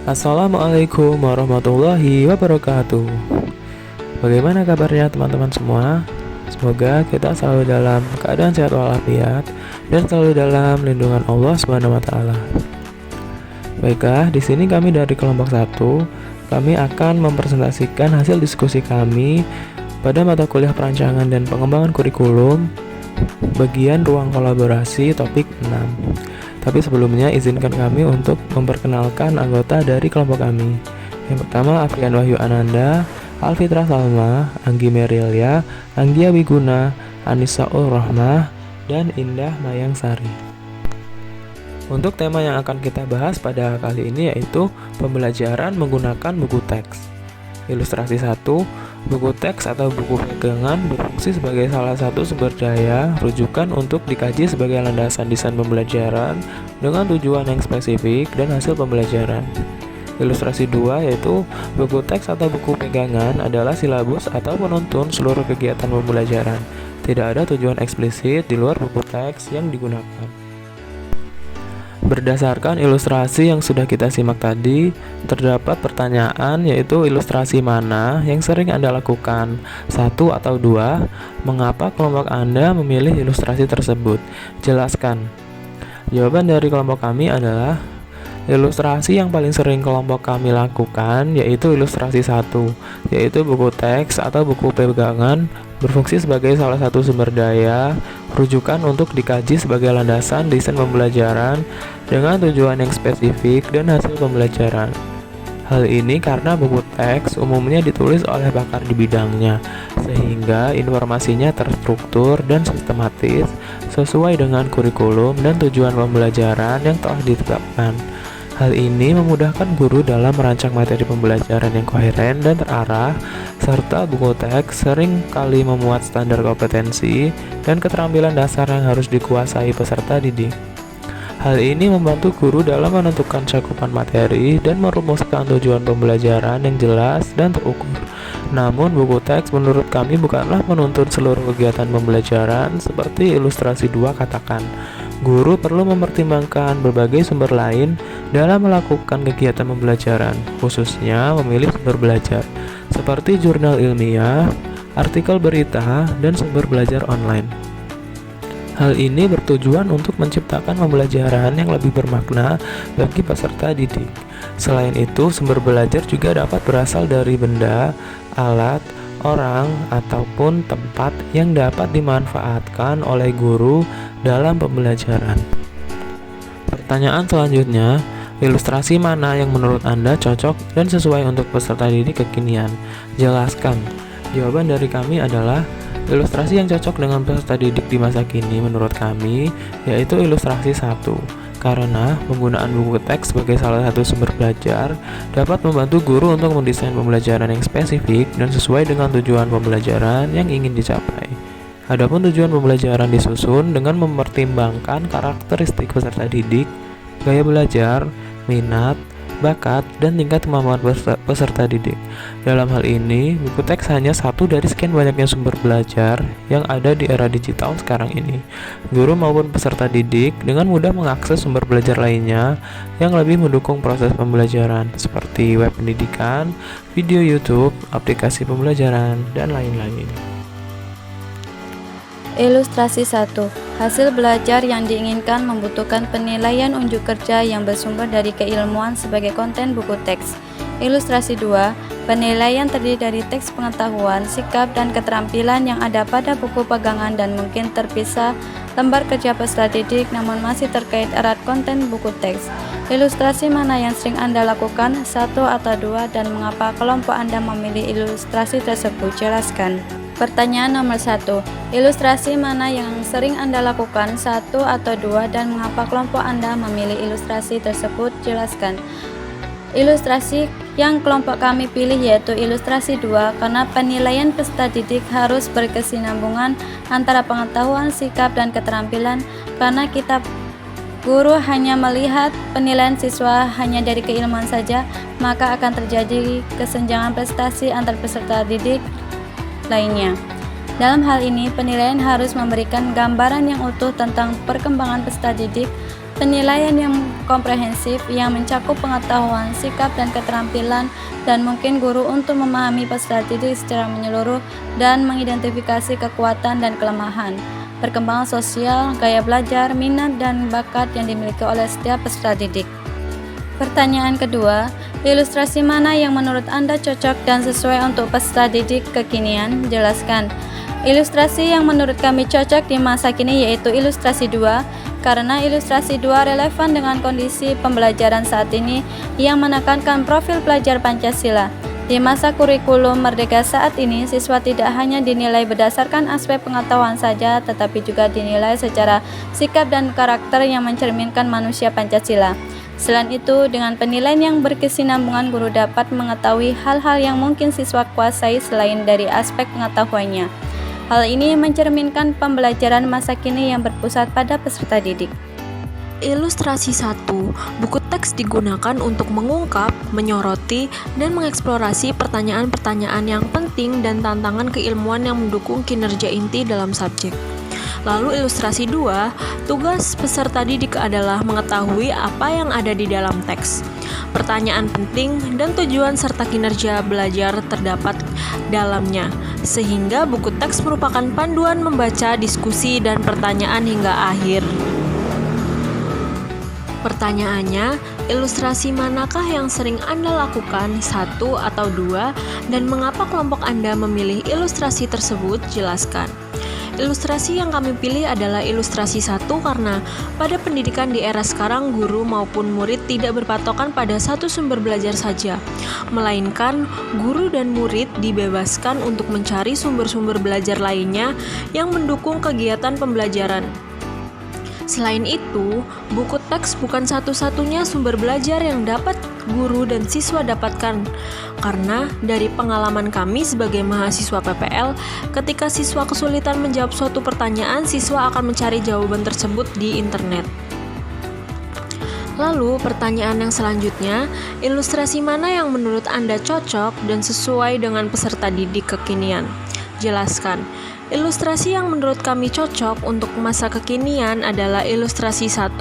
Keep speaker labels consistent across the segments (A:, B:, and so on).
A: Assalamualaikum warahmatullahi wabarakatuh. Bagaimana kabarnya teman-teman semua? Semoga kita selalu dalam keadaan sehat walafiat dan selalu dalam lindungan Allah Subhanahu wa taala. Baiklah, di sini kami dari kelompok 1, kami akan mempresentasikan hasil diskusi kami pada mata kuliah perancangan dan pengembangan kurikulum bagian ruang kolaborasi topik 6. Tapi sebelumnya izinkan kami untuk memperkenalkan anggota dari kelompok kami. Yang pertama Afrian Wahyu Ananda, Alfitra Salma, Anggi Merilia, Anggia Wiguna, Anisaul Rahmah, dan Indah Mayang Sari. Untuk tema yang akan kita bahas pada kali ini yaitu pembelajaran menggunakan buku teks. Ilustrasi 1, buku teks atau buku pegangan berfungsi sebagai salah satu sumber daya rujukan untuk dikaji sebagai landasan desain pembelajaran dengan tujuan yang spesifik dan hasil pembelajaran. Ilustrasi 2 yaitu buku teks atau buku pegangan adalah silabus atau penuntun seluruh kegiatan pembelajaran. Tidak ada tujuan eksplisit di luar buku teks yang digunakan. Berdasarkan ilustrasi yang sudah kita simak tadi, terdapat pertanyaan yaitu ilustrasi mana yang sering Anda lakukan? 1 atau 2? Mengapa kelompok Anda memilih ilustrasi tersebut? Jelaskan. Jawaban dari kelompok kami adalah ilustrasi yang paling sering kelompok kami lakukan yaitu ilustrasi 1, yaitu buku teks atau buku pegangan berfungsi sebagai salah satu sumber daya rujukan untuk dikaji sebagai landasan desain pembelajaran dengan tujuan yang spesifik dan hasil pembelajaran. Hal ini karena buku teks umumnya ditulis oleh pakar di bidangnya, sehingga informasinya terstruktur dan sistematis sesuai dengan kurikulum dan tujuan pembelajaran yang telah ditetapkan. Hal ini memudahkan guru dalam merancang materi pembelajaran yang koheren dan terarah, serta buku teks sering kali memuat standar kompetensi dan keterampilan dasar yang harus dikuasai peserta didik. Hal ini membantu guru dalam menentukan cakupan materi dan merumuskan tujuan pembelajaran yang jelas dan terukur. Namun, buku teks menurut kami bukanlah menuntun seluruh kegiatan pembelajaran seperti ilustrasi 2 katakan. Guru perlu mempertimbangkan berbagai sumber lain dalam melakukan kegiatan pembelajaran, khususnya memilih sumber belajar, seperti jurnal ilmiah, artikel berita, dan sumber belajar online. Hal ini bertujuan untuk menciptakan pembelajaran yang lebih bermakna bagi peserta didik. Selain itu, sumber belajar juga dapat berasal dari benda, alat, orang, ataupun tempat yang dapat dimanfaatkan oleh guru dalam pembelajaran. Pertanyaan selanjutnya, ilustrasi mana yang menurut Anda cocok dan sesuai untuk peserta didik kekinian? Jelaskan. Jawaban dari kami adalah ilustrasi yang cocok dengan peserta didik di masa kini menurut kami yaitu ilustrasi 1, karena penggunaan buku teks sebagai salah satu sumber belajar dapat membantu guru untuk mendesain pembelajaran yang spesifik dan sesuai dengan tujuan pembelajaran yang ingin dicapai. Adapun tujuan pembelajaran disusun dengan mempertimbangkan karakteristik peserta didik, gaya belajar, minat, bakat, dan tingkat kemampuan peserta didik. Dalam hal ini, buku teks hanya satu dari sekian banyaknya sumber belajar yang ada di era digital sekarang ini. Guru maupun peserta didik dengan mudah mengakses sumber belajar lainnya yang lebih mendukung proses pembelajaran, seperti web pendidikan, video YouTube, aplikasi pembelajaran, dan lain-lain.
B: Ilustrasi 1. Hasil belajar yang diinginkan membutuhkan penilaian unjuk kerja yang bersumber dari keilmuan sebagai konten buku teks. Ilustrasi 2. Penilaian terdiri dari teks pengetahuan, sikap, dan keterampilan yang ada pada buku pegangan dan mungkin terpisah lembar kerja peserta didik namun masih terkait erat konten buku teks. Ilustrasi mana yang sering Anda lakukan? 1 atau 2, dan mengapa kelompok Anda memilih ilustrasi tersebut? Jelaskan. Pertanyaan nomor 1. Ilustrasi mana yang sering Anda lakukan? 1 atau 2, dan mengapa kelompok Anda memilih ilustrasi tersebut? Jelaskan. Ilustrasi yang kelompok kami pilih yaitu ilustrasi 2 karena penilaian peserta didik harus berkesinambungan antara pengetahuan, sikap, dan keterampilan. Karena kita guru hanya melihat penilaian siswa hanya dari keilmuan saja, maka akan terjadi kesenjangan prestasi antar peserta didik lainnya. Dalam hal ini, penilaian harus memberikan gambaran yang utuh tentang perkembangan peserta didik Penilaian yang komprehensif yang mencakup pengetahuan, sikap, dan keterampilan dan mungkin guru untuk memahami peserta didik secara menyeluruh dan mengidentifikasi kekuatan dan kelemahan, perkembangan sosial, gaya belajar, minat, dan bakat yang dimiliki oleh setiap peserta didik. Pertanyaan kedua, ilustrasi mana yang menurut Anda cocok dan sesuai untuk peserta didik kekinian? Jelaskan. Ilustrasi yang menurut kami cocok di masa kini yaitu ilustrasi 2, karena ilustrasi 2 relevan dengan kondisi pembelajaran saat ini yang menekankan profil pelajar Pancasila. Di masa kurikulum merdeka saat ini, siswa tidak hanya dinilai berdasarkan aspek pengetahuan saja, tetapi juga dinilai secara sikap dan karakter yang mencerminkan manusia Pancasila. Selain itu, dengan penilaian yang berkesinambungan, guru dapat mengetahui hal-hal yang mungkin siswa kuasai selain dari aspek pengetahuannya. Hal ini mencerminkan pembelajaran masa kini yang berpusat pada peserta didik.
C: Ilustrasi 1. Buku teks digunakan untuk mengungkap, menyoroti, dan mengeksplorasi pertanyaan-pertanyaan yang penting dan tantangan keilmuan yang mendukung kinerja inti dalam subjek. Lalu ilustrasi 2, tugas peserta didik adalah mengetahui apa yang ada di dalam teks. Pertanyaan penting dan tujuan serta kinerja belajar terdapat dalamnya, sehingga buku teks merupakan panduan membaca, diskusi, dan pertanyaan hingga akhir. Pertanyaannya, ilustrasi manakah yang sering Anda lakukan, 1 atau 2, dan mengapa kelompok Anda memilih ilustrasi tersebut? Jelaskan. Ilustrasi yang kami pilih adalah ilustrasi 1 karena pada pendidikan di era sekarang guru maupun murid tidak berpatokan pada satu sumber belajar saja, melainkan guru dan murid dibebaskan untuk mencari sumber-sumber belajar lainnya yang mendukung kegiatan pembelajaran. Selain itu, buku teks bukan satu-satunya sumber belajar yang dapat guru dan siswa dapatkan, karena dari pengalaman kami sebagai mahasiswa PPL, ketika siswa kesulitan menjawab suatu pertanyaan, siswa akan mencari jawaban tersebut di internet. Lalu, pertanyaan yang selanjutnya, ilustrasi mana yang menurut Anda cocok dan sesuai dengan peserta didik kekinian? Jelaskan. Ilustrasi yang menurut kami cocok untuk masa kekinian adalah ilustrasi 1,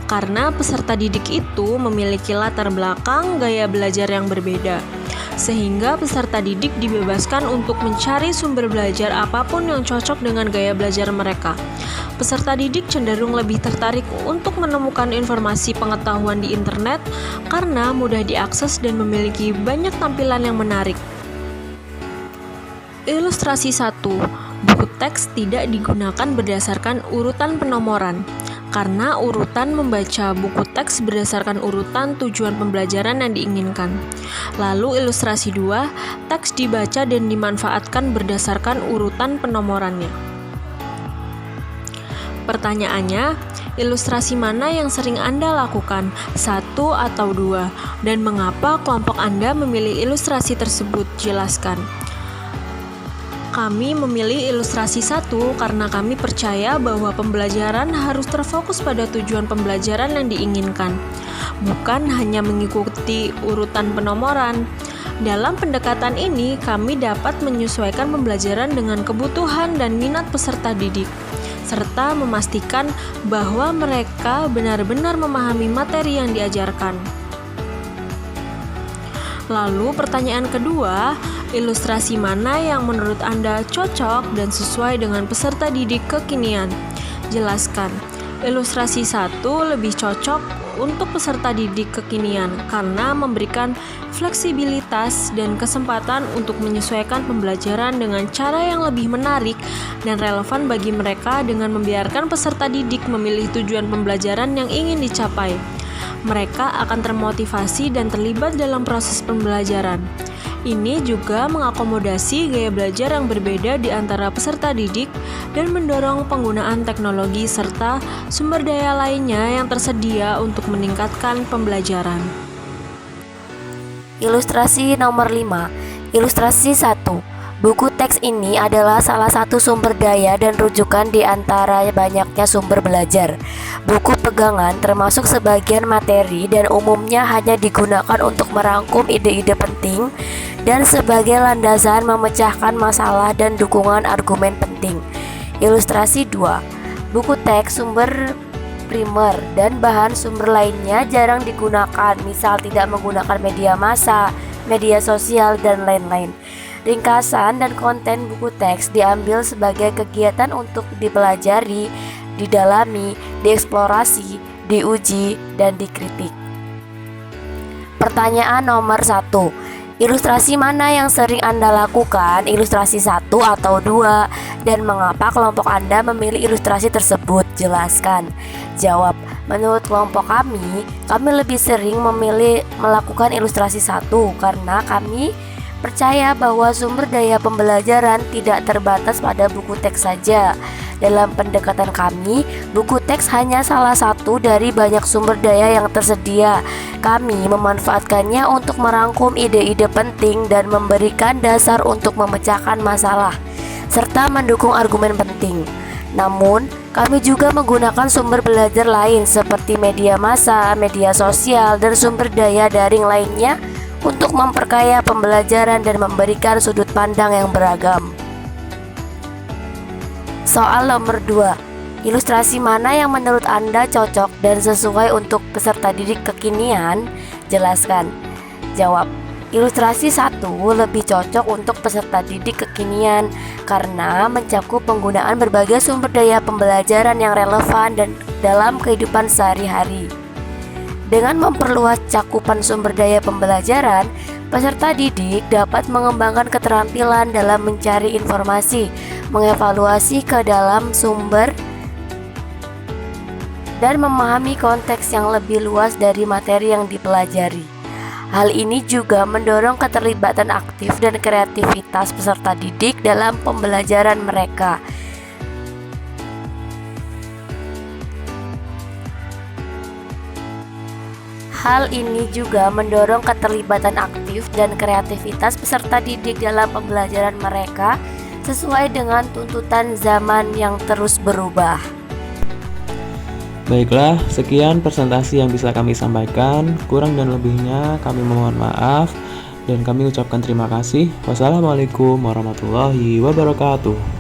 C: karena peserta didik itu memiliki latar belakang gaya belajar yang berbeda, sehingga peserta didik dibebaskan untuk mencari sumber belajar apapun yang cocok dengan gaya belajar mereka. Peserta didik cenderung lebih tertarik untuk menemukan informasi pengetahuan di internet karena mudah diakses dan memiliki banyak tampilan yang menarik. Ilustrasi 1. Buku teks tidak digunakan berdasarkan urutan penomoran, karena urutan membaca buku teks berdasarkan urutan tujuan pembelajaran yang diinginkan. Lalu ilustrasi 2, teks dibaca dan dimanfaatkan berdasarkan urutan penomorannya. Pertanyaannya, ilustrasi mana yang sering Anda lakukan, 1 atau 2, dan mengapa kelompok Anda memilih ilustrasi tersebut? Jelaskan. Kami memilih ilustrasi 1 karena kami percaya bahwa pembelajaran harus terfokus pada tujuan pembelajaran yang diinginkan, bukan hanya mengikuti urutan penomoran. Dalam pendekatan ini, kami dapat menyesuaikan pembelajaran dengan kebutuhan dan minat peserta didik, serta memastikan bahwa mereka benar-benar memahami materi yang diajarkan. Lalu pertanyaan kedua, ilustrasi mana yang menurut Anda cocok dan sesuai dengan peserta didik kekinian? Jelaskan. Ilustrasi 1 lebih cocok untuk peserta didik kekinian karena memberikan fleksibilitas dan kesempatan untuk menyesuaikan pembelajaran dengan cara yang lebih menarik dan relevan bagi mereka dengan membiarkan peserta didik memilih tujuan pembelajaran yang ingin dicapai. Mereka akan termotivasi dan terlibat dalam proses pembelajaran. Ini juga mengakomodasi gaya belajar yang berbeda di antara peserta didik dan mendorong penggunaan teknologi serta sumber daya lainnya yang tersedia untuk meningkatkan pembelajaran.
D: Ilustrasi nomor 5. Ilustrasi 1. Buku teks ini adalah salah satu sumber daya dan rujukan di antara banyaknya sumber belajar. Buku pegangan termasuk sebagian materi dan umumnya hanya digunakan untuk merangkum ide-ide penting dan sebagai landasan memecahkan masalah dan dukungan argumen penting. Ilustrasi 2. Buku teks sumber primer dan bahan sumber lainnya jarang digunakan, misal tidak menggunakan media massa, media sosial, dan lain-lain. Ringkasan dan konten buku teks diambil sebagai kegiatan untuk dipelajari, didalami, dieksplorasi, diuji, dan dikritik. Pertanyaan nomor 1. Ilustrasi mana yang sering Anda lakukan, ilustrasi 1 atau 2, dan mengapa kelompok Anda memilih ilustrasi tersebut? Jelaskan. Jawab, menurut kelompok kami lebih sering memilih melakukan ilustrasi 1 karena kami percaya bahwa sumber daya pembelajaran tidak terbatas pada buku teks saja. Dalam pendekatan kami, buku teks hanya salah satu dari banyak sumber daya yang tersedia. Kami memanfaatkannya untuk merangkum ide-ide penting dan memberikan dasar untuk memecahkan masalah, serta mendukung argumen penting. Namun, kami juga menggunakan sumber belajar lain seperti media massa, media sosial, dan sumber daya daring lainnya untuk memperkaya pembelajaran dan memberikan sudut pandang yang beragam. Soal nomor 2. Ilustrasi mana yang menurut Anda cocok dan sesuai untuk peserta didik kekinian? Jelaskan. Jawab, ilustrasi 1 lebih cocok untuk peserta didik kekinian karena mencakup penggunaan berbagai sumber daya pembelajaran yang relevan dan dalam kehidupan sehari-hari. Dengan memperluas cakupan sumber daya pembelajaran, peserta didik dapat mengembangkan keterampilan dalam mencari informasi, mengevaluasi ke dalam sumber, dan memahami konteks yang lebih luas dari materi yang dipelajari. Hal ini juga mendorong keterlibatan aktif dan kreativitas peserta didik dalam pembelajaran mereka. Hal ini juga mendorong keterlibatan aktif dan kreativitas peserta didik dalam pembelajaran mereka sesuai dengan tuntutan zaman yang terus berubah.
A: Baiklah, sekian presentasi yang bisa kami sampaikan. Kurang dan lebihnya kami mohon maaf dan kami ucapkan terima kasih. Wassalamualaikum warahmatullahi wabarakatuh.